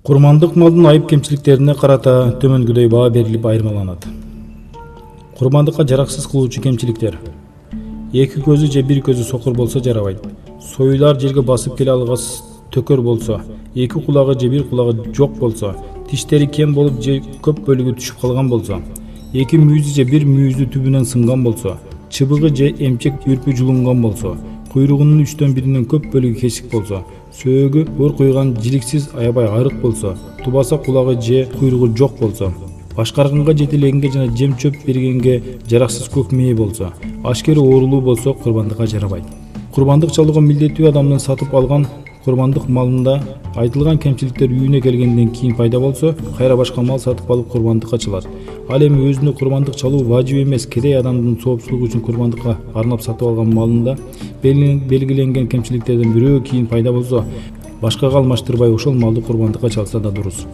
Курмандык малдын айып кемчиликтерине карата төмөнгүдөй баа берилип айырмаланат. Курмандыкка жараксыз кылуучу кемчиликтер: эки көзү же бир көзү сокур болсо жарабайт. Союлар жерге басып келе алгас төкөр болсо, эки кулагы же бир кулагы жок болсо, тиштери кем болуп же көп бөлүгү түшүп калган болсо, эки мүйүзү же бир мүйүзү түбүнөн сынган болсо, чыбыгы же эмчек үрпү жулунган болсо, куйругунун 3/1 көп бөлүгү кесик болсо, сөөгү ор куйган жиликсиз аябай арык болсо, тубаса кулагы же куйругу жок болсо, башкарганга жетелегенге жана жем чөп бергенге жараксыз көк мээ болсо, ашкери оорулуу болсо курбандыкка жарабайт. Курбандык чалууга милдеттүү адамдын сатып алган курбандык малында айтылган кемчиликтер үйүнө келгенден кийин пайда болсо, кайра башка мал сатып алып курбандыкка чалат. Ал эми өзүнө курбандык чалуу важип эмес, кедей адамдын соопсузлугу үчүн курбандыкка арнап сатып алган малында белгиленген кемчиликтерден бирөө кийин пайда болсо, башкага алмаштырбай ошол малды курбандыкка чалса да дурус.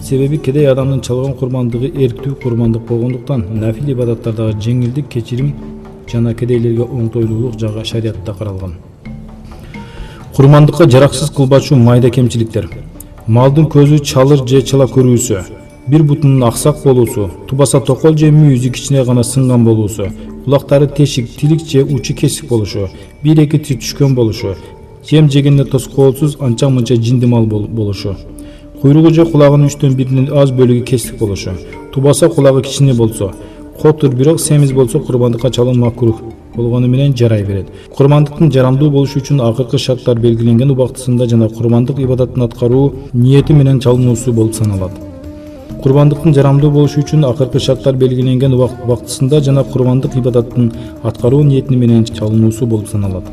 Себеби кедей адамдын чалган курбандыгы эрктүү курбандык болгондуктан нафил ибадаттардагы жеңилдик, кечирим жана кедейлерге оңтойлуулук жагы шариятта каралган. Курмандыкка жараксыз кылбачу майда кемчиликтер: малдын көзү чалыр же чала көрүүсү, бир бутунун аксак болуусу, тубаса токол же мүйүзү кичине гана сынган болуусу, кулактары тешик, тилик же учу кесик болушу, бир-эки тиз түшкөн болушу, жем жегенде тоскоолсуз анча-мынча жинди мал болушу, куйругу же кулагынын 3/1 аз бөлүгү кесик болушу, тубаса кулагы кичине болсо, котур бирок семиз болсо курбандыкка чалуу макрух болгону менен жарай берет. Курбандыктын жарамдуу болушу үчүн акыркы шарттар белгиленген убактысында жана курбандык ибадатын аткаруу ниети менен чалынуусу болуп саналат. Курбандыктын жарамдуу болушу үчүн акыркы шарттар белгиленген убактысында жана курбандык ибадатын аткаруу ниети менен чалынуусу болуп саналат.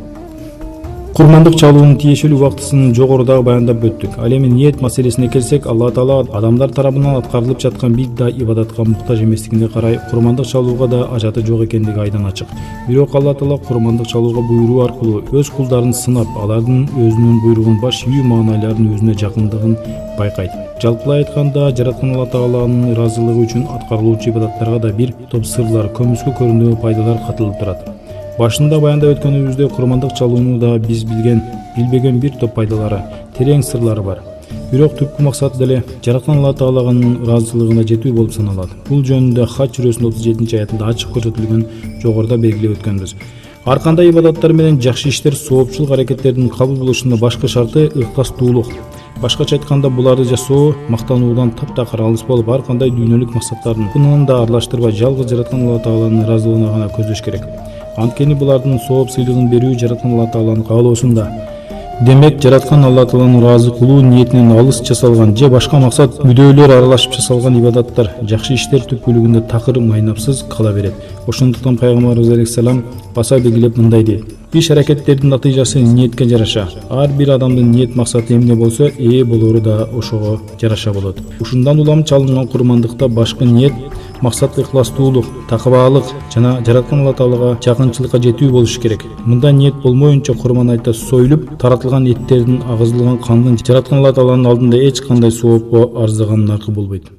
Курмандык чалуунун тиешелүү убактысын жогоруда баяндап өттүк. Ал эми ниет маселесине келсек, Алла Таала адамдар тарабынан аткарылып жаткан бир да ибадатка муктаж эместигине карай, курмандык чалууга да ажаты жок экендиги айдан ачык. Бирок Алла Таала курмандык чалууга буйруу аркылуу өз кулдарын сынап, алардын өзүнүн буйругун баш ийүү маанайларын өзүнө жакындыгын байкайт. Жалпылай айтканда, жараткан Алла Тааланын ыраазылыгы үчүн аткарылуучу ибадаттарга да бир топ сырлар, көмүскө көрүнүү пайдалар катылып турат. Башында баяндап өткөнүбүздөй, курмандык чалуунун да биз билбеген бир топ пайдалары, терең сырлары бар. Бирок түпкү максаты деле жараткан Алла Тааланын ыраазылыгына жетүү болуп саналат. Бул жөнүндө Хач сүрөсүнүн 37-аятында ачык көрсөтүлгөн, жогоруда белгилеп өткөнбүз. Ар кандай ибадаттар менен жакшы иштер, соопчулук аракеттердин кабыл болушунда башкы шарты ыктастуулук. Башкача айтканда, буларды жасоо мактануудан таптакыр алыс болуп, ар кандай дүйнөлүк максаттардын да аралаштырбай, жалгыз жараткан Алла Тааланын ыраазылыгына гана көздөш керек. Анткени булардын сооп сыйлыгын берүү жараткан Алла Тааланын каалоосунда. Демек, жараткан Алла Тааланын ыраазы кылуу ниетинен алыс жасалган же башка максат мүдөлөр аралашып жасалган ибадаттар, жакшы иштер түпкүлүгүндө такыр майнапсыз кала берет. Ошондуктан Пайгамбарыбыз алейхиссалам баса белгилеп мындай дейт: иш аракеттердин натыйжасы ниетке жараша. Ар бир адамдын ниет максаты эмне болсо, ээ болору да ошого жараша болот. Ушундан улам чалынган курмандыкта башкы ниет максат ыкластуулук, такыбаалык жана жараткан Алла Таалага жакынчылыкка жетүү болушу керек. Мында ниет болмоюнча курман айта союлуп, таратылган эттердин, агызылган кандын жараткан Алла Тааланын алдында эч кандай соопко арзыганын аркы болбойт.